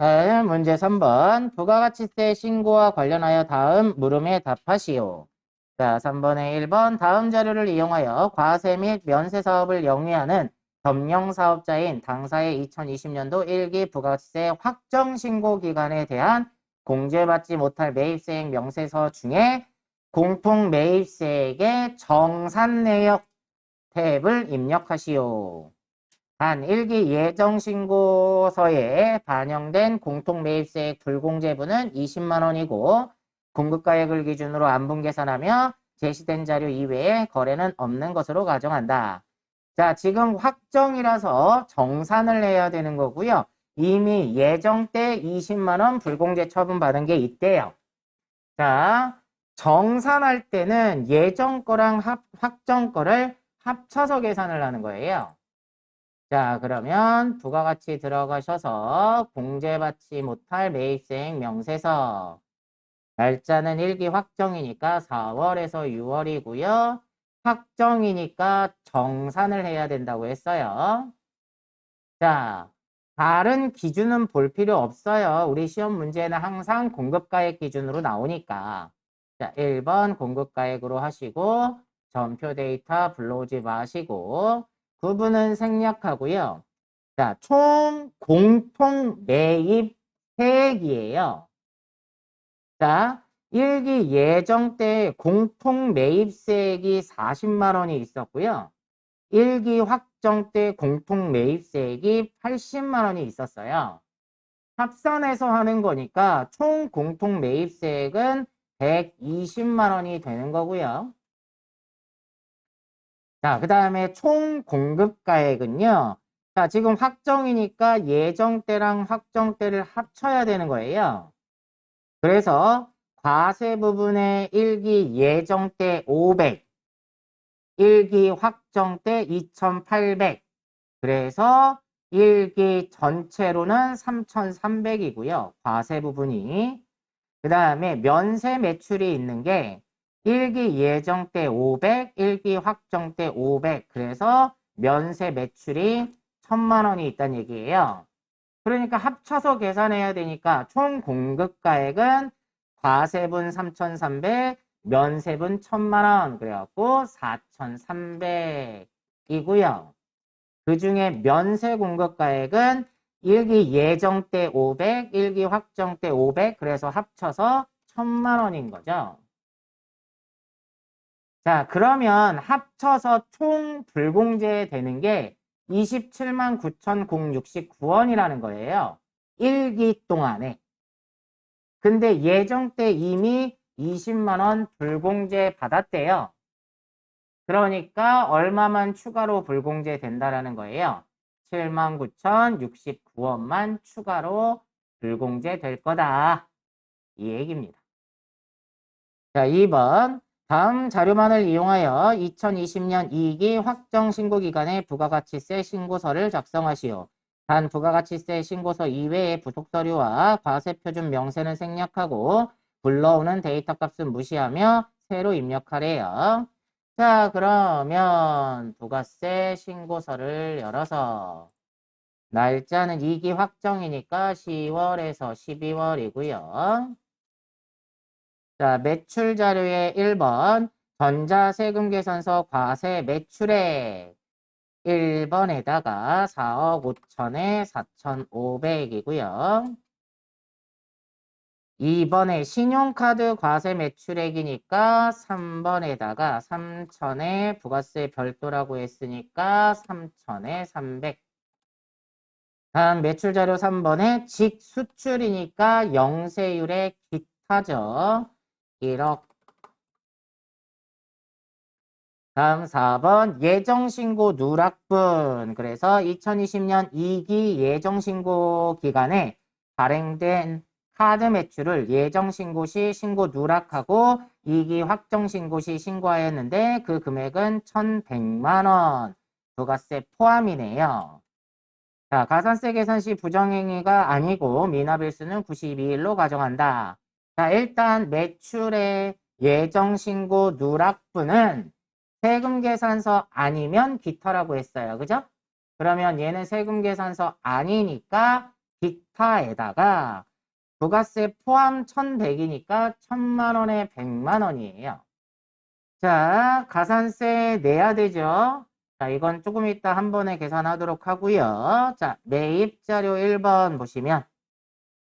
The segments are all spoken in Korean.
다음 문제 3번. 부가가치세 신고와 관련하여 다음 물음에 답하시오. 자, 3번에 1번. 다음 자료를 이용하여 과세 및 면세 사업을 영위하는 점령 사업자인 당사의 2020년도 1기 부가가치세 확정 신고 기간에 대한 공제받지 못할 매입세액 명세서 중에 공통 매입세액의 정산 내역 탭을 입력하시오. 단 1기 예정신고서에 반영된 공통매입세액 불공제분은 20만 원이고 공급가액을 기준으로 안분 계산하며 제시된 자료 이외에 거래는 없는 것으로 가정한다. 자, 지금 확정이라서 정산을 해야 되는 거고요. 이미 예정 때 20만 원 불공제 처분 받은 게 있대요. 자, 정산할 때는 예정 거랑 확정 거를 합쳐서 계산을 하는 거예요. 자, 그러면 부가가치 들어가셔서 공제받지 못할 매입세액 명세서. 날짜는 1기 확정이니까 4월에서 6월이고요. 확정이니까 정산을 해야 된다고 했어요. 자, 다른 기준은 볼 필요 없어요. 우리 시험 문제는 항상 공급가액 기준으로 나오니까. 자, 1번 공급가액으로 하시고 전표 데이터 불러오지 마시고 구분은 생략하고요. 자, 총 공통 매입 세액이에요. 자, 1기 예정 때 공통 매입세액이 40만 원이 있었고요. 1기 확정 때 공통 매입세액이 80만 원이 있었어요. 합산해서 하는 거니까 총 공통 매입세액은 120만 원이 되는 거고요. 자, 그 다음에 총 공급가액은요. 자, 지금 확정이니까 예정 때랑 확정 때를 합쳐야 되는 거예요. 그래서 과세 부분의 1기 예정 때 500, 1기 확정 때 2800. 그래서 1기 전체로는 3300이고요. 과세 부분이. 그 다음에 면세 매출이 있는 게 1기 예정 때 500, 1기 확정 때 500. 그래서 면세 매출이 1000만 원이 있다는 얘기예요. 그러니까 합쳐서 계산해야 되니까 총 공급가액은 과세분 3,300, 면세분 1000만 원. 그래갖고 4,300이고요. 그 중에 면세 공급가액은 1기 예정 때 500, 1기 확정 때 500, 그래서 합쳐서 1000만 원인 거죠. 자, 그러면 합쳐서 총 불공제 되는 게 27만 9,069원이라는 거예요. 1기 동안에. 근데 예정 때 이미 20만 원 불공제 받았대요. 그러니까 얼마만 추가로 불공제 된다라는 거예요. 79,069원만 추가로 불공제 될 거다. 이 얘기입니다. 자, 2번. 다음 자료만을 이용하여 2020년 2기 확정 신고 기간에 부가가치세 신고서를 작성하시오. 단 부가가치세 신고서 이외의 부속 서류와 과세표준 명세는 생략하고 불러오는 데이터 값은 무시하며 새로 입력하래요. 자, 그러면 부가세 신고서를 열어서 날짜는 2기 확정이니까 10월에서 12월이고요. 자, 매출 자료의 1번 전자세금 계산서 과세 매출액 1번에다가 4억 5천에 4,500이고요. 2번에 신용카드 과세 매출액이니까 3번에다가 3천에 부가세 별도라고 했으니까 3천에 300. 다음 매출 자료 3번에 직수출이니까 영세율의 기타죠. 1억. 다음 4번 예정신고 누락분. 그래서 2020년 2기 예정신고 기간에 발행된 카드 매출을 예정신고 시 신고 누락하고 2기 확정신고 시 신고하였는데 그 금액은 1,100만 원. 부가세 포함이네요. 자, 가산세 계산 시 부정행위가 아니고 미납일수는 92일로 가정한다. 자, 일단 매출의 예정신고 누락분은 세금계산서 아니면 기타라고 했어요. 그죠? 그러면 얘는 세금계산서 아니니까 기타에다가 부가세 포함 1,100이니까 1,000만 원에 100만 원이에요. 자, 가산세 내야 되죠. 자, 이건 조금 이따 한 번에 계산하도록 하고요. 자, 매입 자료 1번 보시면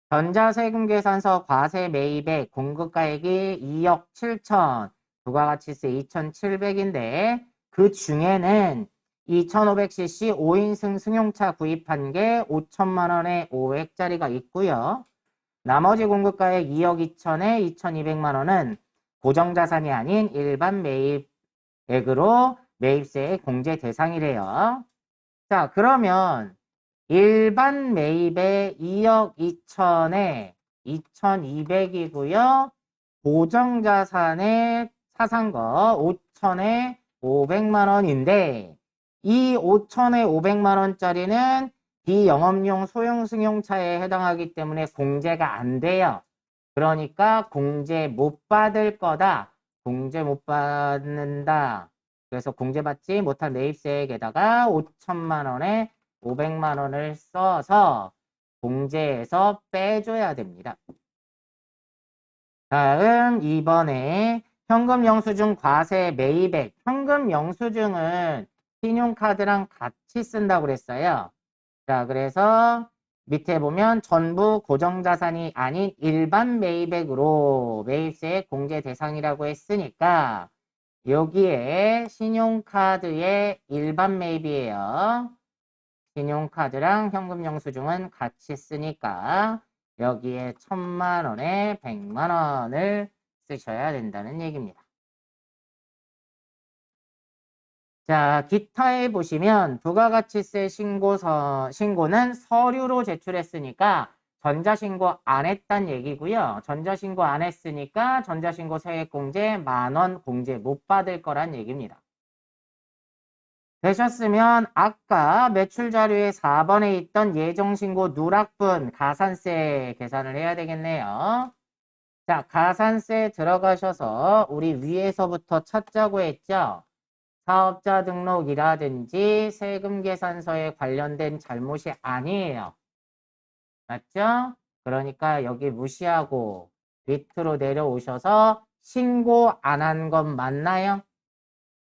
전자세금계산서 과세 매입액 공급가액이 2억 7천, 부가가치세 2,700인데 그 중에는 2,500cc 5인승 승용차 구입한 게 5천만 원에 500짜리가 있고요. 나머지 공급가액 2억 2천에 2,200만 원은 고정자산이 아닌 일반 매입액으로 매입세의 공제 대상이래요. 자, 그러면 일반 매입에 2억 2천에 2,200이고요. 고정자산에 사산 거 5천에 500만 원인데 이 5천에 500만 원짜리는 비영업용 소형 승용차에 해당하기 때문에 공제가 안 돼요. 그러니까 공제 못 받을 거다. 공제 못 받는다. 그래서 공제받지 못한 매입세액에다가 5천만 원에 500만 원을 써서 공제에서 빼줘야 됩니다. 다음 2번에 현금 영수증 과세 매입액. 현금 영수증은 신용카드랑 같이 쓴다고 그랬어요. 자, 그래서 밑에 보면 전부 고정자산이 아닌 일반 매입액으로 매입세액 공제 대상이라고 했으니까 여기에 신용카드의 일반 매입이에요. 신용카드랑 현금 영수증은 같이 쓰니까 여기에 1,000만 원에 100만 원을 쓰셔야 된다는 얘기입니다. 자, 기타에 보시면 부가가치세 신고는 서류로 제출했으니까 전자신고 안 했단 얘기고요. 전자신고 안 했으니까 전자신고 세액공제 10,000원 공제 못 받을 거란 얘기입니다. 되셨으면 아까 매출자료의 4번에 있던 예정신고 누락분 가산세 계산을 해야 되겠네요. 자, 가산세 들어가셔서 우리 위에서부터 찾자고 했죠. 사업자 등록이라든지 세금계산서에 관련된 잘못이 아니에요. 맞죠? 그러니까 여기 무시하고 밑으로 내려오셔서 신고 안 한 건 맞나요?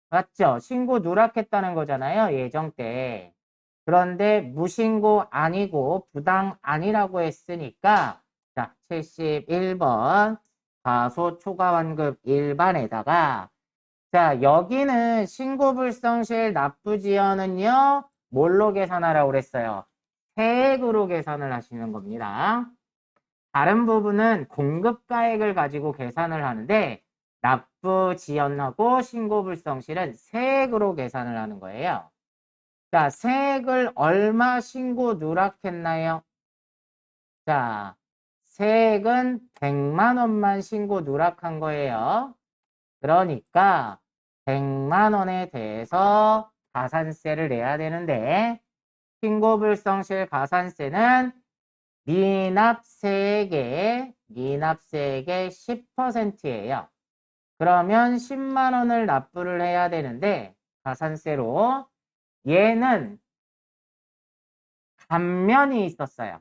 맞죠? 신고 누락했다는 거잖아요. 예정 때. 그런데 무신고 아니고 부당 아니라고 했으니까 자, 71번 과소 초과환급 일반에다가 자, 여기는 신고불성실 납부지연은요, 뭘로 계산하라고 그랬어요? 세액으로 계산을 하시는 겁니다. 다른 부분은 공급가액을 가지고 계산을 하는데, 납부지연하고 신고불성실은 세액으로 계산을 하는 거예요. 자, 세액을 얼마 신고 누락했나요? 자, 세액은 100만 원만 신고 누락한 거예요. 그러니까 100만 원에 대해서 가산세를 내야 되는데 신고불성실 가산세는 미납세액의 10%예요. 그러면 10만 원을 납부를 해야 되는데 가산세로 얘는 감면이 있었어요.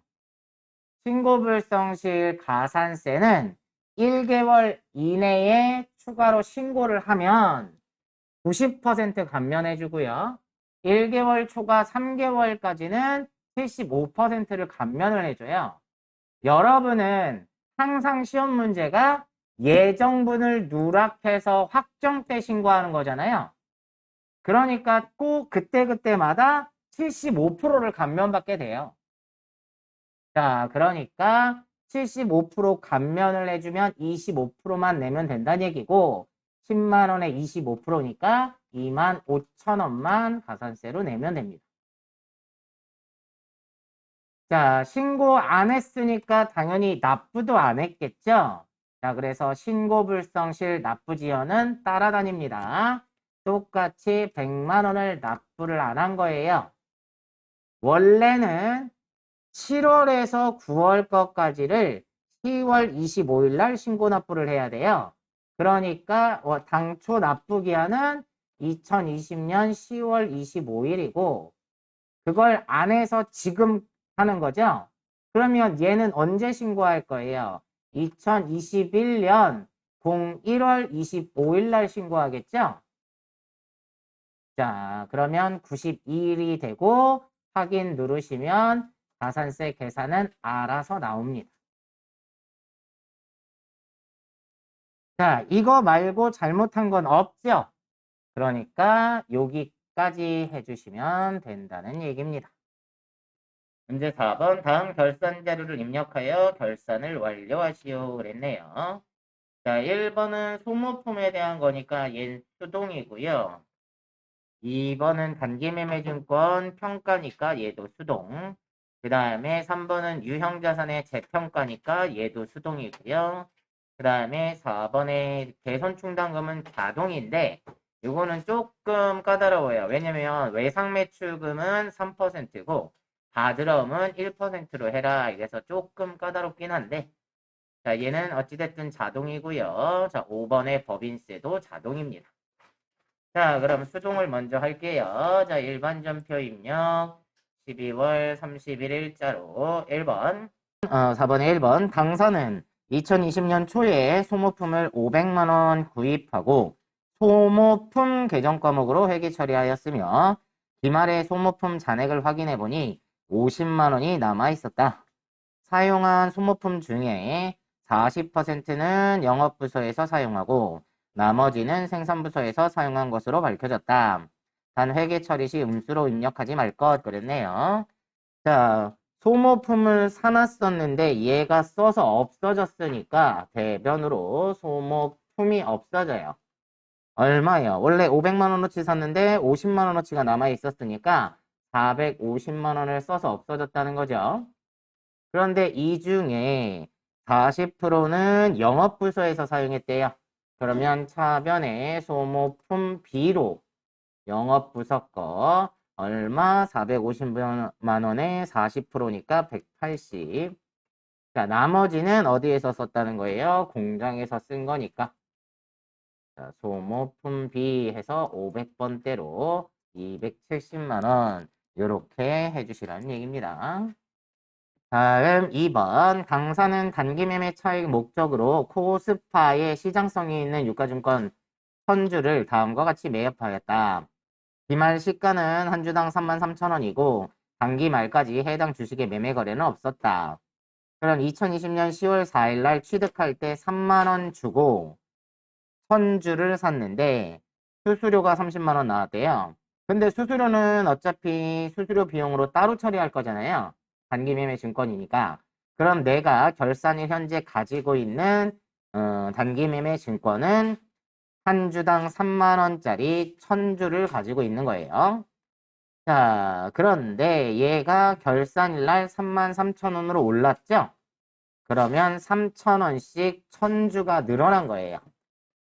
신고불성실 가산세는 1개월 이내에 추가로 신고를 하면 90% 감면해 주고요. 1개월 초과 3개월까지는 75%를 감면을 해줘요. 여러분은 항상 시험 문제가 예정분을 누락해서 확정 때 신고하는 거잖아요. 그러니까 꼭 그때그때마다 75%를 감면받게 돼요. 자, 그러니까 75% 감면을 해주면 25%만 내면 된다는 얘기고 10만 원에 25%니까 25,000원만 가산세로 내면 됩니다. 자, 신고 안 했으니까 당연히 납부도 안 했겠죠? 자, 그래서 신고불성실 납부지연은 따라다닙니다. 똑같이 100만 원을 납부를 안 한 거예요. 원래는 7월에서 9월 것까지를 10월 25일 날 신고 납부를 해야 돼요. 그러니까 당초 납부 기한은 2020년 10월 25일이고 그걸 안 해서 지금 하는 거죠. 그러면 얘는 언제 신고할 거예요? 2021년 01월 25일 날 신고하겠죠? 자, 그러면 92일이 되고 확인 누르시면 가산세 계산은 알아서 나옵니다. 자, 이거 말고 잘못한 건 없죠? 그러니까 여기까지 해주시면 된다는 얘기입니다. 문제 4번 다음 결산 자료를 입력하여 결산을 완료하시오 그랬네요. 자, 1번은 소모품에 대한 거니까 얘는 수동이고요. 2번은 단기매매증권 평가니까 얘도 수동. 그 다음에 3번은 유형자산의 재평가니까 얘도 수동이고요. 그 다음에 4번의 개손충당금은 자동인데 이거는 조금 까다로워요. 왜냐면 외상매출금은 3%고 바드럼은 1%로 해라. 이래서 조금 까다롭긴 한데 자, 얘는 어찌됐든 자동이고요. 자, 5번의 법인세도 자동입니다. 자, 그럼 수동을 먼저 할게요. 자, 일반전표 입력 12월 31일자로 1번 4번에 1번 당사는 2020년 초에 소모품을 500만 원 구입하고 소모품 계정 과목으로 회계 처리하였으며 기말에 소모품 잔액을 확인해 보니 50만 원이 남아 있었다. 사용한 소모품 중에 40%는 영업부서에서 사용하고 나머지는 생산부서에서 사용한 것으로 밝혀졌다. 단 회계 처리 시 음수로 입력하지 말 것 그랬네요. 자, 소모품을 사놨었는데 얘가 써서 없어졌으니까 대변으로 소모품이 없어져요. 얼마요? 원래 500만 원어치 샀는데 50만 원어치가 남아 있었으니까 450만 원을 써서 없어졌다는 거죠. 그런데 이 중에 40%는 영업부서에서 사용했대요. 그러면 차변에 소모품 B로 영업부서 거 얼마? 450만 원에 40%니까 180. 자, 나머지는 어디에서 썼다는 거예요? 공장에서 쓴 거니까. 자, 소모품 B 해서 500번대로 270만 원 이렇게 해주시라는 얘기입니다. 다음 2번 당사는 단기매매 차익 목적으로 코스파의 시장성이 있는 유가증권 선주를 다음과 같이 매입하였다. 기말 시가는 한 주당 33,000원이고 단기 말까지 해당 주식의 매매 거래는 없었다. 그럼 2020년 10월 4일 날 취득할 때 3만 원 주고 선주를 샀는데 수수료가 30만 원 나왔대요. 근데 수수료는 어차피 수수료 비용으로 따로 처리할 거잖아요. 단기매매 증권이니까. 그럼 내가 결산일 현재 가지고 있는 단기매매 증권은 한 주당 3만 원짜리 1000주를 가지고 있는 거예요. 자, 그런데 얘가 결산일 날 33,000원으로 올랐죠? 그러면 3,000원씩 1000주가 늘어난 거예요.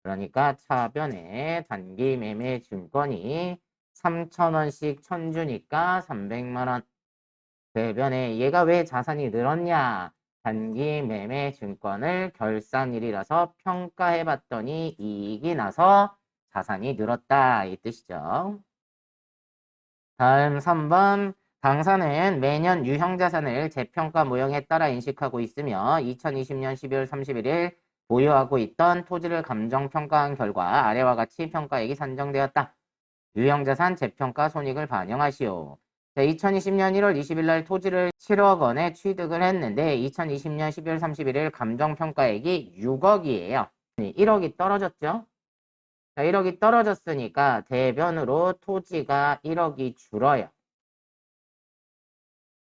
그러니까 차변에 단기매매 증권이 3,000원씩 1000주니까 300만 원. 대변에 얘가 왜 자산이 늘었냐? 단기매매 증권을 결산일이라서 평가해봤더니 이익이 나서 자산이 늘었다. 이 뜻이죠. 다음 3번. 당사는 매년 유형자산을 재평가 모형에 따라 인식하고 있으며 2020년 12월 31일 보유하고 있던 토지를 감정평가한 결과 아래와 같이 평가액이 산정되었다. 유형자산 재평가 손익을 반영하시오. 2020년 1월 20일 날 토지를 7억 원에 취득을 했는데 2020년 12월 31일 감정평가액이 6억이에요. 1억이 떨어졌죠? 자, 1억이 떨어졌으니까 대변으로 토지가 1억이 줄어요.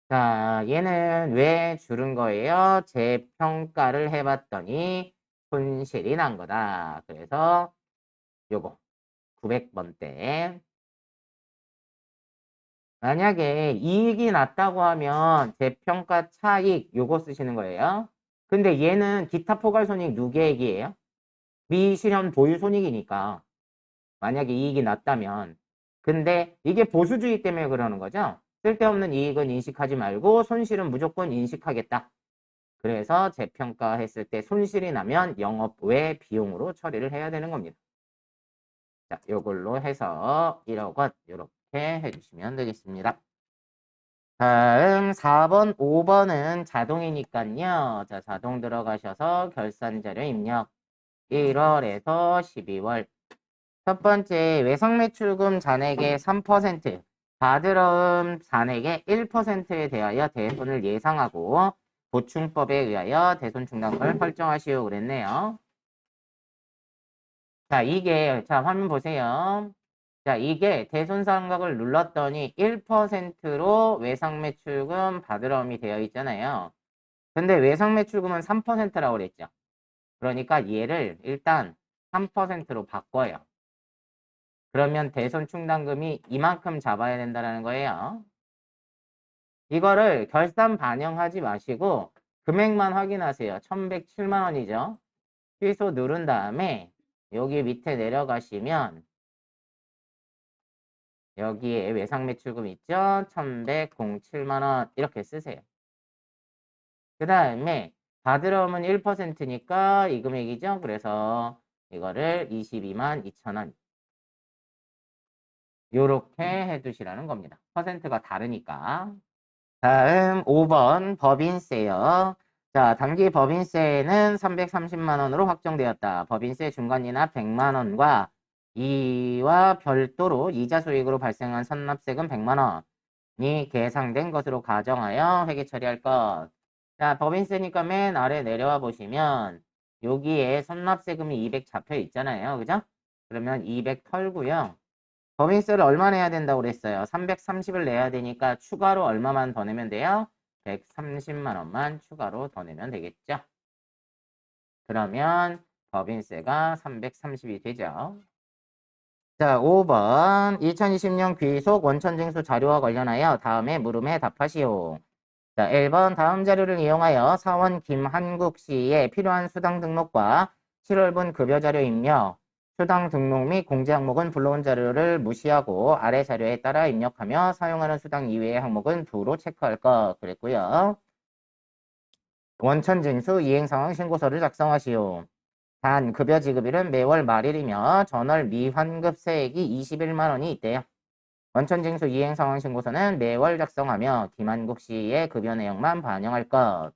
자, 얘는 왜 줄은 거예요? 재평가를 해봤더니 손실이 난 거다. 그래서 요거 900번대. 만약에 이익이 났다고 하면 재평가 차익 요거 쓰시는 거예요. 근데 얘는 기타 포괄손익 누계액이에요? 미실현 보유손익이니까 만약에 이익이 났다면 근데 이게 보수주의 때문에 그러는 거죠. 쓸데없는 이익은 인식하지 말고 손실은 무조건 인식하겠다. 그래서 재평가했을 때 손실이 나면 영업 외 비용으로 처리를 해야 되는 겁니다. 자, 요걸로 해서 1억 원 이렇게 해주시면 되겠습니다. 다음 4번, 5번은 자동이니까요. 자, 자동 들어가셔서 결산 자료 입력. 1월에서 12월. 첫 번째, 외상매출금 잔액의 3%, 과들어음 잔액의 1%에 대하여 대손을 예상하고 보충법에 의하여 대손 충당금을 설정하시오 그랬네요. 자, 자, 화면 보세요. 자, 이게 대손상각을 눌렀더니 1%로 외상매출금 받으러움이 되어 있잖아요. 근데 외상매출금은 3%라고 그랬죠. 그러니까 얘를 일단 3%로 바꿔요. 그러면 대손 충당금이 이만큼 잡아야 된다는 거예요. 이거를 결산 반영하지 마시고 금액만 확인하세요. 1107만 원이죠. 취소 누른 다음에 여기 밑에 내려가시면 여기에 외상매출금 있죠? 1107만 원 이렇게 쓰세요. 그 다음에 받으러오면 1%니까 이 금액이죠. 그래서 이거를 22만 2천 원 요렇게 해두시라는 겁니다. 퍼센트가 다르니까. 다음 5번 법인세요. 자, 당기 법인세는 330만 원으로 확정되었다. 법인세 중간이나 100만 원과 이와 별도로 이자 소익으로 발생한 선납세금 100만 원이 계상된 것으로 가정하여 회계 처리할 것. 자, 법인세니까 맨 아래 내려와 보시면 여기에 선납세금이 200 잡혀 있잖아요. 그죠? 그러면 200 털고요. 법인세를 얼마 내야 된다고 그랬어요? 330을 내야 되니까 추가로 얼마만 더 내면 돼요? 130만 원만 추가로 더 내면 되겠죠? 그러면 법인세가 330이 되죠. 자, 5번 2020년 귀속 원천징수 자료와 관련하여 다음에 물음에 답하시오. 자, 1번 다음 자료를 이용하여 사원 김한국 씨의 필요한 수당 등록과 7월분 급여 자료 입력, 수당 등록 및 공제 항목은 불러온 자료를 무시하고 아래 자료에 따라 입력하며 사용하는 수당 이외의 항목은 두로 체크할 것 그랬고요. 원천징수 이행상황 신고서를 작성하시오. 단 급여 지급일은 매월 말일이며 전월 미환급 세액이 21만 원이 있대요. 원천징수 이행상황 신고서는 매월 작성하며 김한국 씨의 급여 내용만 반영할 것.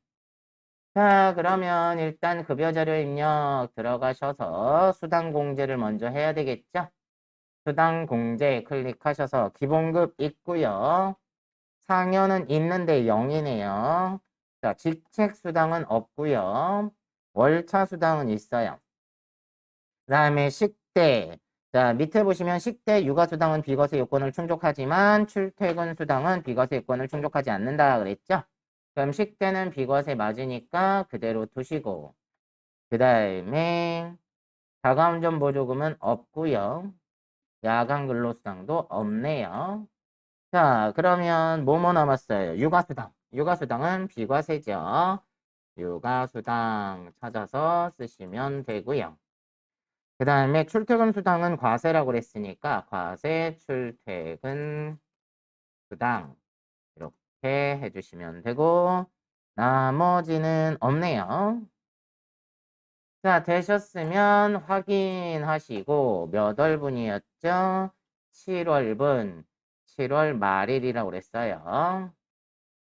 자, 그러면 일단 급여 자료 입력 들어가셔서 수당 공제를 먼저 해야 되겠죠? 수당 공제 클릭하셔서 기본급 있고요. 상여는 있는데 0이네요. 자, 직책 수당은 없고요. 월차 수당은 있어요. 그 다음에 식대. 자, 밑에 보시면 식대 육아수당은 비과세 요건을 충족하지만 출퇴근 수당은 비과세 요건을 충족하지 않는다 그랬죠? 그럼 식대는 비과세 맞으니까 그대로 두시고 그 다음에 자가운전 보조금은 없고요. 야간 근로수당도 없네요. 자, 그러면 뭐뭐 남았어요? 육아수당. 육아수당은 비과세죠. 육아수당 찾아서 쓰시면 되고요. 그 다음에 출퇴근 수당은 과세라고 그랬으니까 과세 출퇴근 수당 이렇게 해주시면 되고 나머지는 없네요. 자, 되셨으면 확인하시고 몇 월분이었죠? 7월분 7월 말일이라고 그랬어요.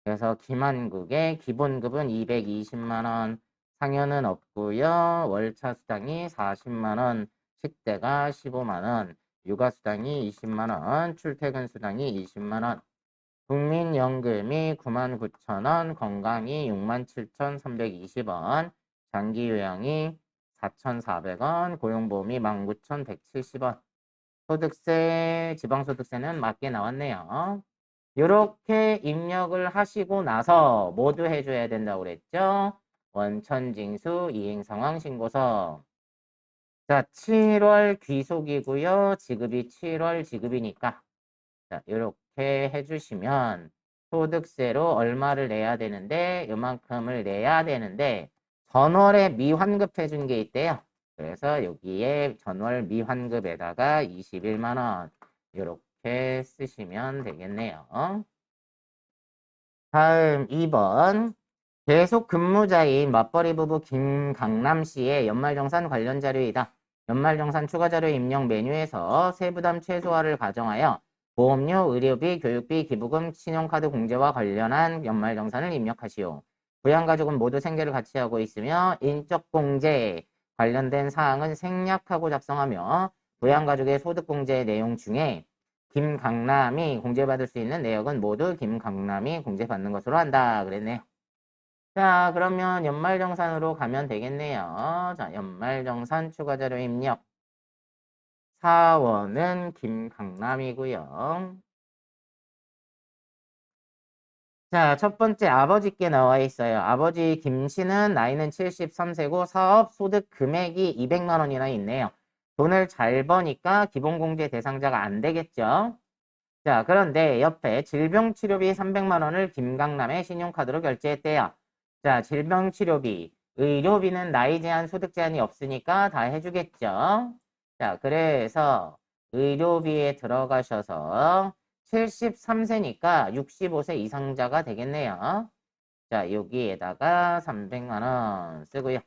그래서 김한국의 기본급은 220만 원, 상여는 없고요. 월차 수당이 40만 원, 식대가 15만 원, 육아 수당이 20만 원, 출퇴근 수당이 20만 원, 국민연금이 9만 9천 원, 건강이 6만 7,320원, 장기요양이 4,400원, 고용보험이 19,170원, 소득세, 지방소득세는 맞게 나왔네요. 이렇게 입력을 하시고 나서 모두 해줘야 된다고 그랬죠? 원천징수 이행상황 신고서. 자, 7월 귀속이고요. 지급이 7월 지급이니까 자, 이렇게 해주시면 소득세로 얼마를 내야 되는데 요만큼을 내야 되는데 전월에 미환급해 준 게 있대요. 그래서 여기에 전월 미환급에다가 21만 원 이렇게 쓰시면 되겠네요. 다음 2번 계속 근무자인 맞벌이 부부 김강남 씨의 연말정산 관련 자료이다. 연말정산 추가 자료 입력 메뉴에서 세부담 최소화를 가정하여 보험료, 의료비, 교육비, 기부금, 신용카드 공제와 관련한 연말정산을 입력하시오. 부양가족은 모두 생계를 같이 하고 있으며 인적공제 관련된 사항은 생략하고 작성하며 부양가족의 소득공제 내용 중에 김강남이 공제받을 수 있는 내역은 모두 김강남이 공제받는 것으로 한다. 그랬네요. 자, 그러면 연말정산으로 가면 되겠네요. 자, 연말정산 추가자료 입력. 사원은 김강남이고요. 자, 첫 번째 아버지께 나와 있어요. 아버지 김씨는 나이는 73세고 사업 소득 금액이 200만 원이나 있네요. 돈을 잘 버니까 기본공제 대상자가 안 되겠죠. 자, 그런데 옆에 질병치료비 300만 원을 김강남의 신용카드로 결제했대요. 자, 질병치료비, 의료비는 나이 제한, 소득 제한이 없으니까 다 해주겠죠. 자, 그래서 의료비에 들어가셔서 73세니까 65세 이상자가 되겠네요. 자, 여기에다가 300만 원 쓰고요.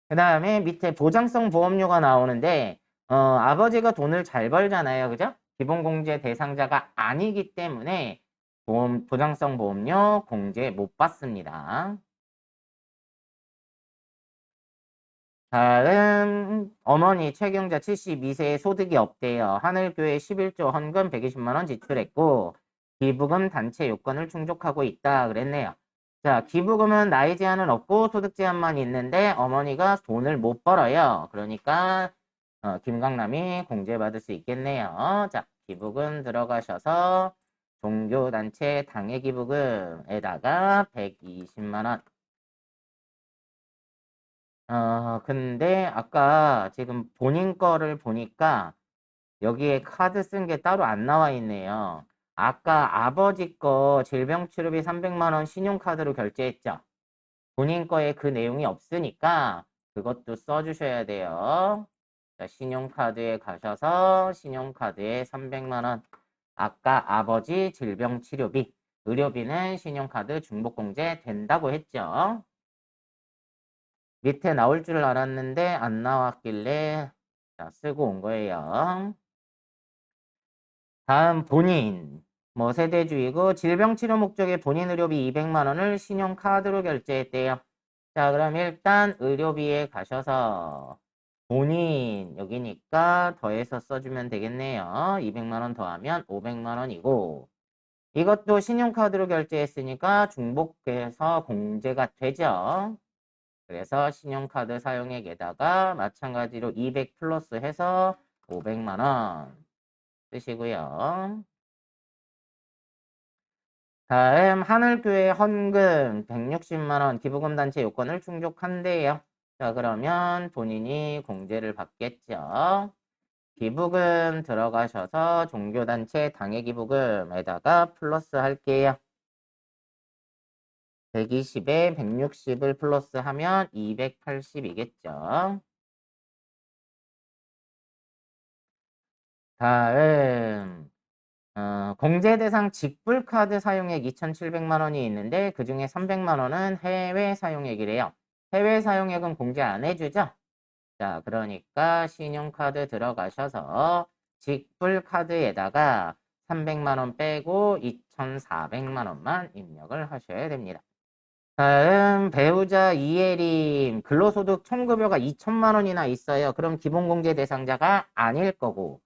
그 다음에 밑에 보장성 보험료가 나오는데 아버지가 돈을 잘 벌잖아요. 그죠? 기본공제 대상자가 아니기 때문에 보장성 보험료 공제 못 받습니다. 다음 어머니 최경자 72세에 소득이 없대요. 하늘교회 11조 헌금 120만 원 지출했고 기부금 단체 요건을 충족하고 있다 그랬네요. 자, 기부금은 나이 제한은 없고 소득 제한만 있는데 어머니가 돈을 못 벌어요. 그러니까 김강남이 공제받을 수 있겠네요. 자, 기부금 들어가셔서 종교단체 당해기부금에다가 120만 원. 근데 아까 지금 본인 거를 보니까 여기에 카드 쓴 게 따로 안 나와 있네요. 아까 아버지 거 질병치료비 300만 원 신용카드로 결제했죠. 본인 거에 그 내용이 없으니까 그것도 써주셔야 돼요. 자, 신용카드에 가셔서 신용카드에 300만 원. 아까 아버지 질병치료비, 의료비는 신용카드 중복공제 된다고 했죠. 밑에 나올 줄 알았는데 안 나왔길래 자, 쓰고 온 거예요. 다음 본인. 뭐 세대주의고 질병치료 목적의 본인 의료비 200만 원을 신용카드로 결제했대요. 자, 그럼 일단 의료비에 가셔서 본인 여기니까 더해서 써주면 되겠네요. 200만 원 더하면 500만 원이고 이것도 신용카드로 결제했으니까 중복해서 공제가 되죠. 그래서 신용카드 사용액에다가 마찬가지로 200 플러스 해서 500만 원 쓰시고요. 다음 하늘교회 헌금 160만 원 기부금 단체 요건을 충족한대요. 자, 그러면 본인이 공제를 받겠죠. 기부금 들어가셔서 종교단체 당해기부금에다가 플러스 할게요. 120에 160을 플러스 하면 280이겠죠. 다음 공제 대상 직불카드 사용액 2,700만 원이 있는데 그중에 300만 원은 해외 사용액이래요. 해외 사용액은 공제 안 해주죠? 자, 그러니까 신용카드 들어가셔서 직불카드에다가 300만 원 빼고 2,400만 원만 입력을 하셔야 됩니다. 다음 배우자 이혜림 근로소득 총급여가 2천만 원이나 있어요. 그럼 기본공제 대상자가 아닐 거고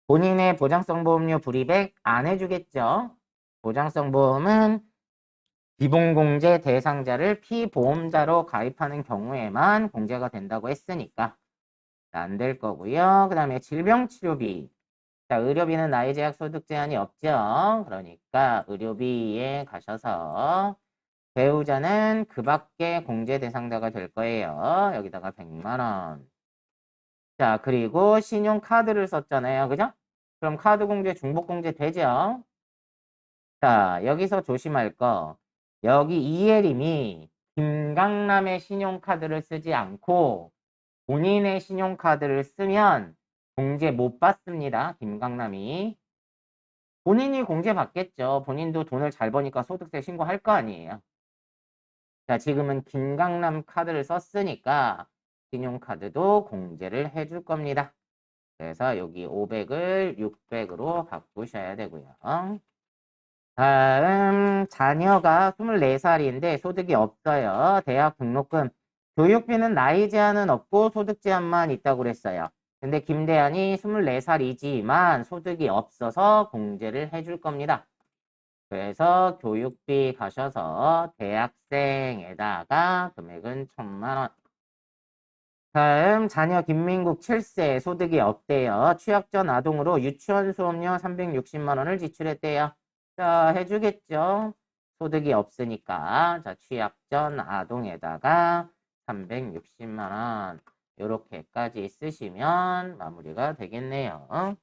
본인의 보장성 보험료 불이백 안 해주겠죠. 보장성 보험은 기본공제 대상자를 피보험자로 가입하는 경우에만 공제가 된다고 했으니까 안 될 거고요. 그 다음에 질병치료비. 자, 의료비는 나이 제약 소득 제한이 없죠. 그러니까 의료비에 가셔서 배우자는 그 밖에 공제 대상자가 될 거예요. 여기다가 100만 원. 자, 그리고 신용카드를 썼잖아요. 그죠? 그럼 카드 공제, 중복 공제 되죠? 자, 여기서 조심할 거. 여기 이혜림이 김강남의 신용카드를 쓰지 않고 본인의 신용카드를 쓰면 공제 못 받습니다. 김강남이. 본인이 공제 받겠죠. 본인도 돈을 잘 버니까 소득세 신고할 거 아니에요. 자, 지금은 김강남 카드를 썼으니까 신용카드도 공제를 해줄 겁니다. 그래서 여기 500을 600으로 바꾸셔야 되고요. 다음 자녀가 24살인데 소득이 없어요. 대학 등록금. 교육비는 나이 제한은 없고 소득 제한만 있다고 그랬어요. 근데 김대한이 24살이지만 소득이 없어서 공제를 해줄 겁니다. 그래서 교육비 가셔서 대학생에다가 금액은 1,000만 원. 다음 자녀 김민국 7세 소득이 없대요. 취약 전 아동으로 유치원 수업료 360만 원을 지출했대요. 자, 해주겠죠. 소득이 없으니까. 자, 취약 전 아동에다가 360만 원. 요렇게까지 쓰시면 마무리가 되겠네요.